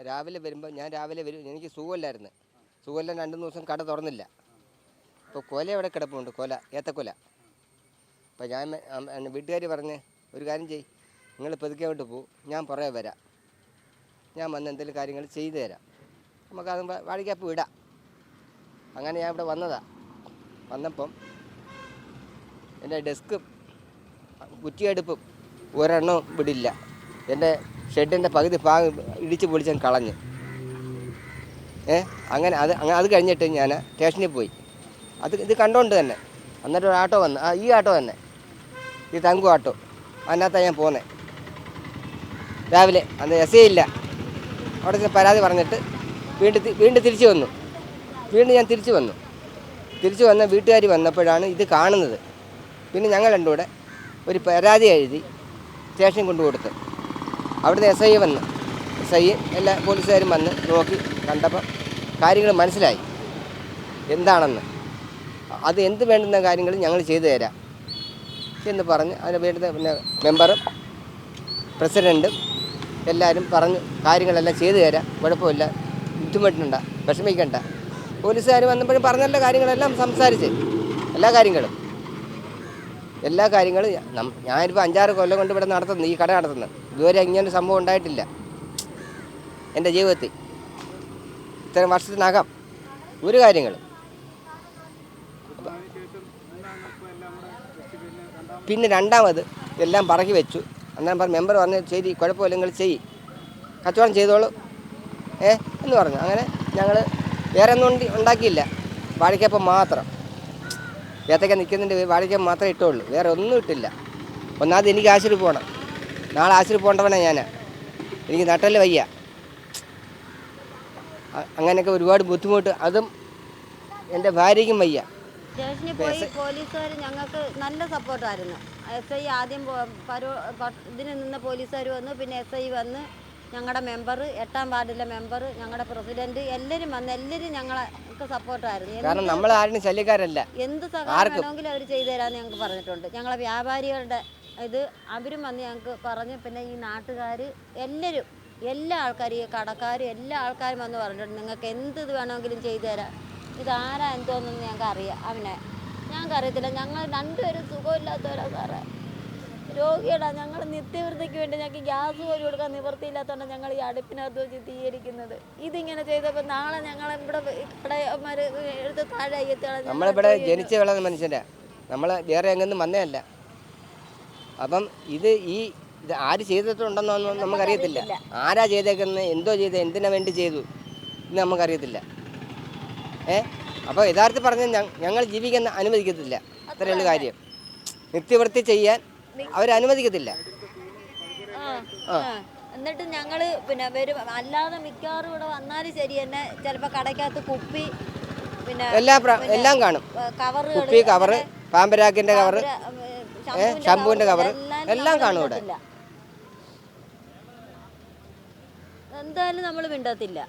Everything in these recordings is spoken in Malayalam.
രാവിലെ വരുമ്പോൾ ഞാൻ രാവിലെ വരും, എനിക്ക് സുഖമില്ലായിരുന്നു. സുഖമില്ല 2-3 ദിവസം കട തുറന്നില്ല. അപ്പോൾ കൊല അവിടെ കിടപ്പുണ്ട്, ഏത്തക്കൊല. അപ്പോൾ ഞാൻ വീട്ടുകാർ പറഞ്ഞ് ഒരു കാര്യം ചെയ്യ്, നിങ്ങൾ പതുക്കെ അങ്ങോട്ട് പോകും, ഞാൻ പുറകെ വരാം, ഞാൻ വന്ന് എന്തെങ്കിലും കാര്യങ്ങൾ ചെയ്തു തരാം, നമുക്കത് വാടിക്കപ്പ് വിടാം. അങ്ങനെ ഞാൻ ഇവിടെ വന്നപ്പം എൻ്റെ ഡെസ്കും കുറ്റിയടുപ്പും ഒരെണ്ണവും വിടില്ല. എൻ്റെ ഷെഡിൻ്റെ പകുതി ഭാഗം ഇടിച്ച് പൊളിച്ചാൽ കളഞ്ഞ്. അങ്ങനെ അത് കഴിഞ്ഞിട്ട് ഞാൻ സ്റ്റേഷനിൽ പോയി. ഇത് കണ്ടുകൊണ്ട് തന്നെ എന്നിട്ട് ഒരു ആട്ടോ വന്ന്, ഈ ആട്ടോ തന്നെ, ഈ തങ്കു ആട്ടോ, അതിനകത്താണ് ഞാൻ പോകുന്നത്. രാവിലെ അന്ന് എസ് ഐ ഇല്ല, അവിടെ പരാതി പറഞ്ഞിട്ട് വീണ്ടും തിരിച്ചു വന്നു. ഞാൻ തിരിച്ചു വന്ന വീട്ടുകാർ വന്നപ്പോഴാണ് ഇത് കാണുന്നത്. പിന്നെ ഞങ്ങൾ രണ്ടും കൂടെ ഒരു പരാതി എഴുതി സ്റ്റേഷനിൽ കൊണ്ടുകൊടുത്ത്. അവിടുത്തെ എസ് ഐ എല്ലാ പോലീസുകാരും വന്ന് നോക്കി കണ്ടപ്പോൾ കാര്യങ്ങൾ മനസ്സിലായി എന്താണെന്ന്. അത് എന്ത് വേണ്ടുന്ന കാര്യങ്ങൾ ഞങ്ങൾ ചെയ്തു തരാം എന്ന് പറഞ്ഞ് അതിന് വേണ്ടുന്ന പിന്നെ മെമ്പറും പ്രസിഡൻറ്റും എല്ലാവരും പറഞ്ഞ് കാര്യങ്ങളെല്ലാം ചെയ്തു തരാം, കുഴപ്പമില്ല, ബുദ്ധിമുട്ടുണ്ട, വിഷമിക്കണ്ട. പോലീസുകാർ വന്നപ്പോഴും പറഞ്ഞല്ല കാര്യങ്ങളെല്ലാം സംസാരിച്ച് എല്ലാ കാര്യങ്ങളും ഞാനിപ്പോൾ 5-6 കൊല്ലം കൊണ്ട് ഇവിടെ നടത്തുന്നു, ഈ കട നടത്തുന്നത്. ഇതുവരെ ഇങ്ങനെ സംഭവം ഉണ്ടായിട്ടില്ല എൻ്റെ ജീവിതത്തിൽ. ഇത്രയും വർഷത്തിനകം ഒരു കാര്യങ്ങളും. പിന്നെ രണ്ടാമത് എല്ലാം പറക്കി വെച്ചു. അന്നേരം മെമ്പർ പറഞ്ഞ് ശരി, കുഴപ്പമില്ല, നിങ്ങൾ കച്ചവടം ചെയ്തോളൂ എന്ന് പറഞ്ഞു. അങ്ങനെ ഞങ്ങൾ വേറെ ഒന്നും ഉണ്ടാക്കിയില്ല, വാഴയ്ക്കപ്പം മാത്രം. ഏത്തക്ക നിൽക്കുന്നതിൻ്റെ വാഴയ്ക്കപ്പം മാത്രമേ ഇട്ടുള്ളൂ, വേറെ ഒന്നും ഇട്ടില്ല. ഒന്നാമത് എനിക്ക് ആശുപത്രി പോകണം, നാളെ ആശുപത്രി പോകേണ്ടവനാണ് ഞാൻ. എനിക്ക് നട്ടല് വയ്യ. അങ്ങനെയൊക്കെ ഒരുപാട് ബുദ്ധിമുട്ട്. അതും എൻ്റെ ഭാര്യയ്ക്കും വയ്യ. സ്റ്റേഷനിൽ പോയി പോലീസുകാർ ഞങ്ങൾക്ക് നല്ല സപ്പോർട്ടായിരുന്നു. എസ് ഐ ആദ്യം ഇതിന് നിന്ന പോലീസുകാർ വന്നു, പിന്നെ എസ് ഐ വന്ന്, ഞങ്ങളുടെ മെമ്പർ, 8-ാം വാർഡിലെ മെമ്പർ, ഞങ്ങളുടെ പ്രസിഡന്റ്, എല്ലാവരും വന്ന്, എല്ലാവരും ഞങ്ങൾക്ക് സപ്പോർട്ടായിരുന്നു. കാരണം നമ്മൾ ആരും ശല്യക്കാരല്ല, എന്ത് സഹായം വേണമെങ്കിലും അവർ ചെയ്തു തരാമെന്ന് ഞങ്ങൾക്ക് പറഞ്ഞിട്ടുണ്ട്. ഞങ്ങളെ വ്യാപാരികളുടെ അവരും വന്ന് ഞങ്ങൾക്ക് പറഞ്ഞ്, പിന്നെ ഈ നാട്ടുകാർ എല്ലാവരും, എല്ലാ ആൾക്കാരും, ഈ കടക്കാരും എല്ലാ ആൾക്കാരും വന്ന് പറഞ്ഞിട്ടുണ്ട് നിങ്ങൾക്ക് എന്ത് വേണമെങ്കിലും ചെയ്തു തരാം. ഇതാരാ എന്തോന്നൊന്നും ഞങ്ങൾക്ക് അറിയാം. ഞങ്ങൾക്ക് അറിയത്തില്ല. ഞങ്ങൾ രണ്ടുപേരും സുഖമില്ലാത്തവരാ സാറേ, രോഗികളാണ്. ഞങ്ങൾ നിത്യവൃത്തിക്ക് വേണ്ടി ഞങ്ങൾക്ക് ഗ്യാസ് പോലും കൊടുക്കാൻ നിവൃത്തിയില്ലാത്തതുകൊണ്ട് ഞങ്ങൾ ഈ അടുപ്പിനകത്ത് വെച്ച് തീയരിക്കുന്നത്. ഇതിങ്ങനെ ചെയ്തപ്പോൾ നാളെ ഞങ്ങൾ ഇവിടെ കടയന്മാർ എടുത്ത് താഴെ അയ്യത്താണ്. നമ്മളിവിടെ ജനിച്ച് വളർന്ന മനുഷ്യരാ, നമ്മൾ വേറെ എങ്ങൊന്നും വന്നതല്ല. അപ്പം ഇത് ആര് ചെയ്തിട്ടുണ്ടെന്നൊന്നും നമുക്കറിയത്തില്ല. ആരാ ചെയ്തേക്കുന്നത്, എന്തോ ചെയ്ത്, എന്തിനാ വേണ്ടി ചെയ്തു എന്ന് നമുക്കറിയത്തില്ല. അപ്പോൾ യഥാർത്ഥത്തിൽ പറഞ്ഞാൽ ഞങ്ങൾ ജീവിക്കാൻ അനുവദിക്കത്തില്ല. അത്രയുള്ള കാര്യം. നിത്യവൃത്തി ചെയ്യാൻ അവരനുവദിക്കത്തില്ല. എന്നിട്ട് ഞങ്ങൾ പിന്നെ വരും, അല്ലാതെ മിക്കവാറും ഇവിടെ വന്നാലും ശരി തന്നെ ചിലപ്പോൾ കടയ്ക്കകത്ത് കുപ്പി, പിന്നെ എല്ലാം കാണും. കുപ്പി, കവറ്, പാമ്പരാക്കിൻ്റെ കവറ്, ഷാമ്പൂവിൻ്റെ കവറ് എല്ലാം കാണും ഇവിടെ. എന്തായാലും നമ്മൾ മിണ്ടത്തില്ല,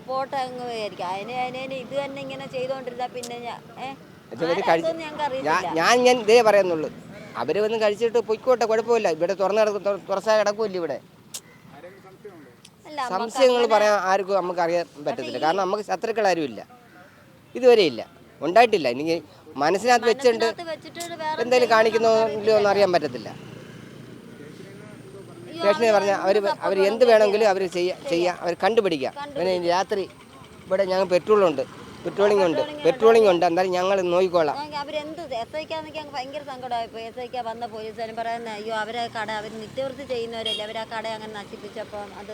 പോട്ടെ അങ്ങ് വിചാരിക്കും. അതിന് ഇത് തന്നെ ഇങ്ങനെ ചെയ്തോണ്ടിരുന്ന പിന്നെ ഞാൻ ഇതേ പറയുന്നുള്ളൂ. അവര് വന്ന് കഴിച്ചിട്ട് പൊയ്ക്കോട്ടെ, കുഴപ്പമില്ല. ഇവിടെ തുറസായ കിടക്കൂല്ല. ഇവിടെ സംശയങ്ങൾ പറയാൻ ആർക്കും നമുക്ക് അറിയാൻ പറ്റത്തില്ല. കാരണം നമുക്ക് ശത്രുക്കളാരും ഇല്ല, ഇതുവരെ ഇല്ല, ഉണ്ടായിട്ടില്ല. എനിക്ക് മനസ്സിനകത്ത് വെച്ചിട്ടുണ്ട് എന്തെങ്കിലും കാണിക്കുന്നോ ഇല്ലയോ എന്ന് അറിയാൻ പറ്റത്തില്ല. സ്റ്റേഷനിൽ പറഞ്ഞാൽ അവർ എന്ത് വേണമെങ്കിലും അവർ ചെയ്യാം, അവർ കണ്ടുപിടിക്കാം. പിന്നെ രാത്രി ഇവിടെ ഞങ്ങൾ പെട്രോളിംഗ് ഉണ്ട്. എന്തായാലും ഞങ്ങൾ നോക്കിക്കോളാം. അവരെന്ത് എസ് ഐക്കാന്നൊക്കെ ഭയങ്കര സങ്കടമായിപ്പോയി. എസ് ഐക്കാ വന്ന പോലീസുകാരും പറയുന്നത്, അയ്യോ അവരെ കട അവർ നിത്യവൃത്തി ചെയ്യുന്നവരല്ലേ, അവർ ആ കട അങ്ങനെ നശിപ്പിച്ചപ്പോൾ അത്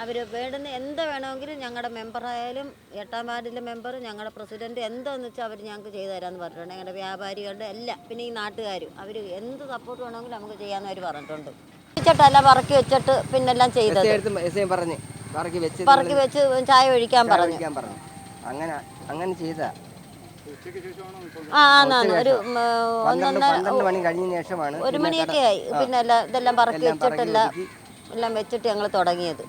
അവർ വേണ്ടുന്ന എന്താ വേണമെങ്കിലും ഞങ്ങളുടെ മെമ്പറായാലും 8-ാം വാർഡിലെ മെമ്പർ, ഞങ്ങളുടെ പ്രസിഡന്റ്, എന്താണെന്ന് വെച്ചാൽ അവർ ഞങ്ങൾക്ക് ചെയ്തു തരാമെന്ന് പറഞ്ഞിട്ടുണ്ട്. ഞങ്ങളുടെ വ്യാപാരികളുടെ എല്ലാം, പിന്നെ ഈ നാട്ടുകാരും, അവർ എന്ത് സപ്പോർട്ട് വേണമെങ്കിലും നമുക്ക് ചെയ്യാമെന്ന് അവർ പറഞ്ഞിട്ടുണ്ട്. വെച്ചിട്ടല്ല പറക്കി വെച്ചിട്ട് പിന്നെല്ലാം ചെയ്തത്, പറക്കി വെച്ച് ചായ ഒഴിക്കാൻ പറഞ്ഞു. അങ്ങനെ ചെയ്താ ഒരു 1 മണിയൊക്കെ ആയി. പിന്നെ ഇതെല്ലാം പറക്കി വെച്ചിട്ടെല്ലാം വെച്ചിട്ട് ഞങ്ങൾ തുടങ്ങിയത്.